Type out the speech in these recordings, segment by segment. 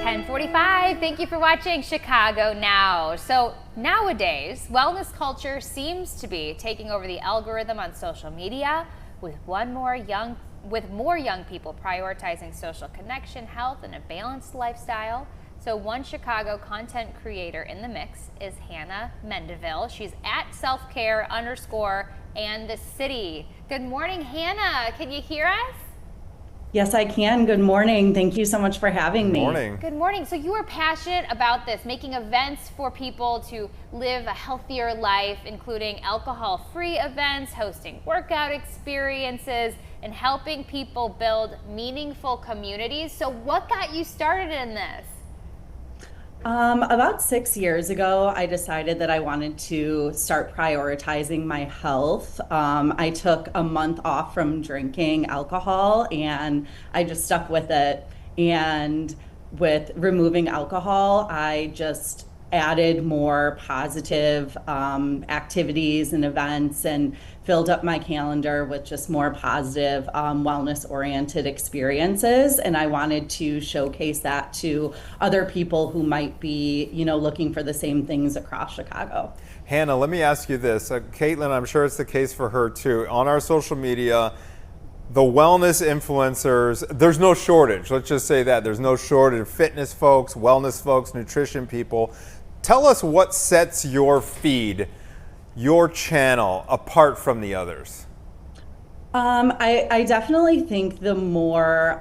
10:45. Thank you for watching Chicago Now. So nowadays, wellness culture seems to be taking over the algorithm on social media, with more young people prioritizing social connection, health, and a balanced lifestyle. So one Chicago content creator in the mix is Hannah Mendeville. She's at selfcare_and the city. Good morning, Hannah. Can you hear us? Yes, I can. Good morning. Thank you so much for having me. Good morning. Good morning. So you are passionate about this, making events for people to live a healthier life, including alcohol-free events, hosting workout experiences, and helping people build meaningful communities. So what got you started in this? About 6 years ago, I decided that I wanted to start prioritizing my health. I took a month off from drinking alcohol and I just stuck with it. And with removing alcohol, I just added more positive activities and events and filled up my calendar with just more positive wellness-oriented experiences. And I wanted to showcase that to other people who might be, looking for the same things across Chicago. Hannah, let me ask you this. Caitlin, I'm sure it's the case for her too. On our social media, the wellness influencers, there's no shortage. Let's just say that. There's no shortage of fitness folks, wellness folks, nutrition people. Tell us what sets your feed, your channel, apart from the others. I definitely think the more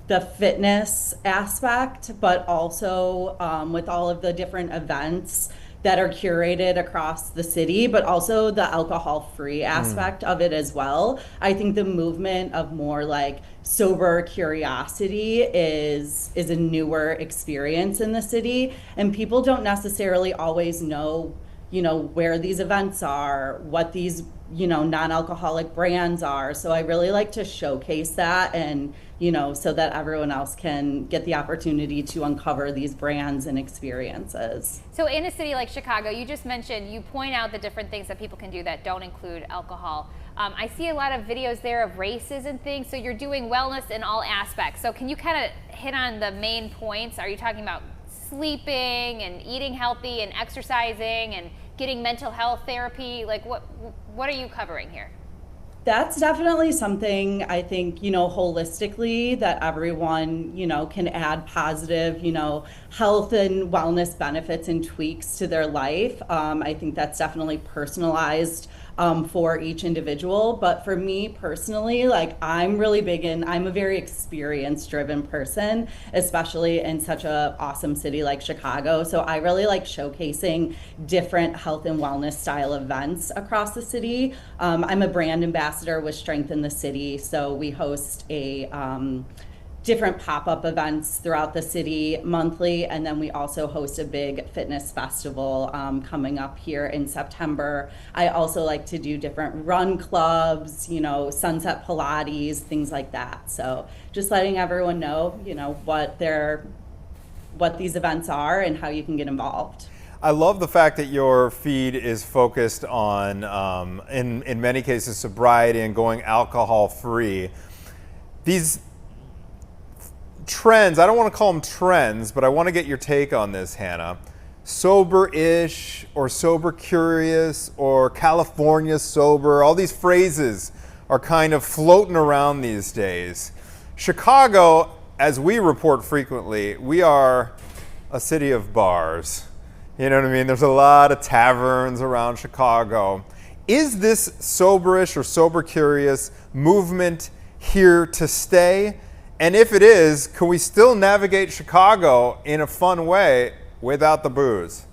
the fitness aspect, but also with all of the different events that are curated across the city, but also the alcohol-free aspect of it as well. I think the movement of more like sober curiosity is a newer experience in the city, and people don't necessarily always know, where these events are, what these, non-alcoholic brands are. So I really like to showcase that and, so that everyone else can get the opportunity to uncover these brands and experiences. So in a city like Chicago, you just mentioned, you point out the different things that people can do that don't include alcohol. I see a lot of videos there of races and things, so you're doing wellness in all aspects. So can you kind of hit on the main points? Are you talking about sleeping and eating healthy and exercising and getting mental health therapy? Like what are you covering here? That's definitely something I think, holistically that everyone, can add positive, health and wellness benefits and tweaks to their life. I think that's definitely personalized for each individual. But for me personally, I'm really big I'm a very experience driven person, especially in such a awesome city like Chicago. So I really like showcasing different health and wellness style events across the city. I'm a brand ambassador with Strength in the City. So we host different pop-up events throughout the city monthly, and then we also host a big fitness festival coming up here in September. I also like to do different run clubs, sunset Pilates, things like that. So just letting everyone know, what these events are and how you can get involved. I love the fact that your feed is focused on, in many cases, sobriety and going alcohol-free. These trends, I don't want to call them trends, but I want to get your take on this, Hannah. Sober-ish or sober-curious or California sober, all these phrases are kind of floating around these days. Chicago, as we report frequently, we are a city of bars. You know what I mean? There's a lot of taverns around Chicago. Is this soberish or sober-curious movement here to stay? And if it is, can we still navigate Chicago in a fun way without the booze?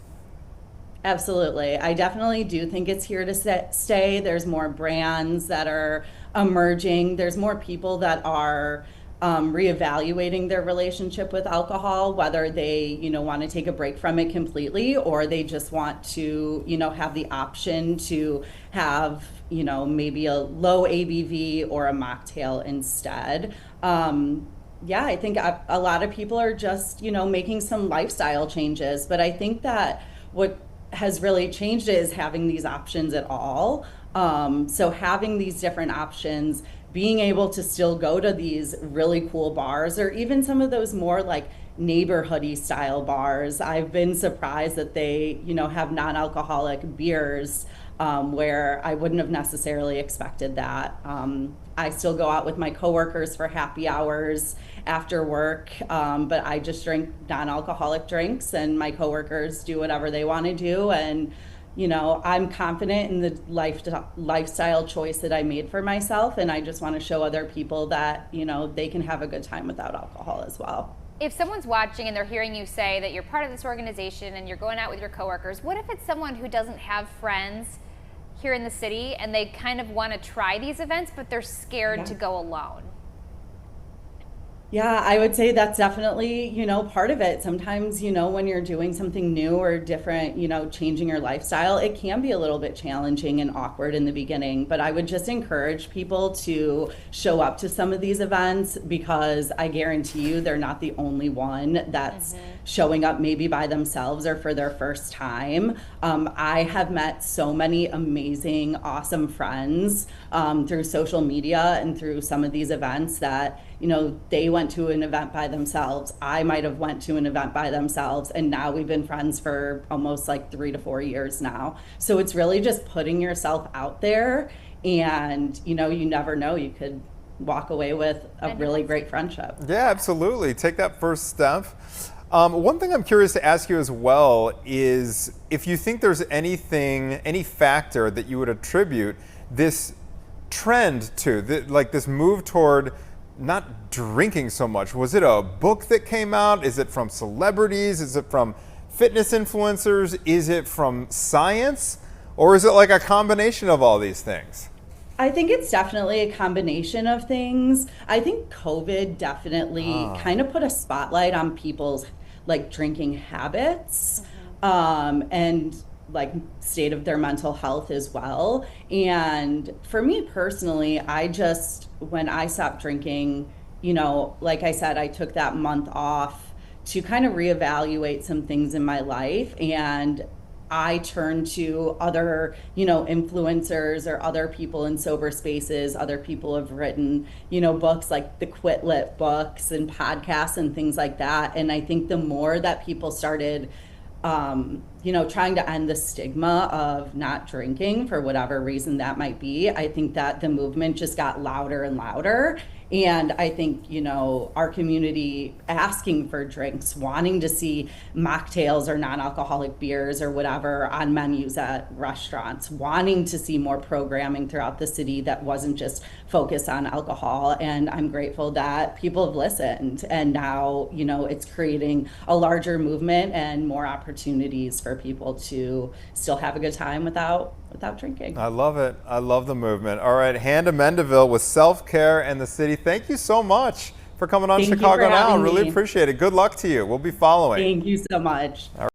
Absolutely. I definitely do think it's here to stay. There's more brands that are emerging. There's more people that are reevaluating their relationship with alcohol, whether they, want to take a break from it completely, or they just want to, have the option to have, maybe a low ABV or a mocktail instead. I think a lot of people are just, making some lifestyle changes, but I think that what has really changed is having these options at all. So having these different options being able to still go to these really cool bars, or even some of those more like neighborhoody style bars. I've been surprised that they, have non-alcoholic beers, where I wouldn't have necessarily expected that. I still go out with my coworkers for happy hours after work, but I just drink non-alcoholic drinks, and my coworkers do whatever they want to do. And I'm confident in the lifestyle choice that I made for myself, and I just want to show other people that they can have a good time without alcohol as well. If someone's watching and they're hearing you say that you're part of this organization and you're going out with your coworkers, what if it's someone who doesn't have friends here in the city and they kind of want to try these events, but they're scared to go alone? Yeah, I would say that's definitely, part of it. Sometimes, when you're doing something new or different, changing your lifestyle, it can be a little bit challenging and awkward in the beginning. But I would just encourage people to show up to some of these events, because I guarantee you they're not the only one that's showing up maybe by themselves or for their first time. I have met so many amazing, awesome friends through social media and through some of these events that, they went to an event by themselves. I might have went to an event by themselves, and now we've been friends for almost like 3 to 4 years now. So it's really just putting yourself out there, and you never know, you could walk away with a really great friendship. Yeah, absolutely. Take that first step. One thing I'm curious to ask you as well is if you think there's any factor that you would attribute this trend to, like this move toward not drinking so much. Was it a book that came out? Is it from celebrities? Is it from fitness influencers? Is it from science? Or is it like a combination of all these things? I think it's definitely a combination of things. I think COVID definitely kind of put a spotlight on people's like drinking habits, and like state of their mental health as well. And for me personally, when I stopped drinking, like I said, I took that month off to kind of reevaluate some things in my life, and I turned to other, influencers or other people in sober spaces. Other people have written, books like the Quit Lit books and podcasts and things like that. And I think the more that people started trying to end the stigma of not drinking for whatever reason that might be, I think that the movement just got louder and louder. And I think, our community asking for drinks, wanting to see mocktails or non-alcoholic beers or whatever on menus at restaurants, wanting to see more programming throughout the city that wasn't just focused on alcohol. And I'm grateful that people have listened. And now, it's creating a larger movement and more opportunities for people to still have a good time without drinking. I love it. I love the movement. All right, Hannah Mendeville with Self-Care and the City. Thank you so much for coming on Chicago Now. I really appreciate it. Good luck to you. We'll be following. Thank you so much.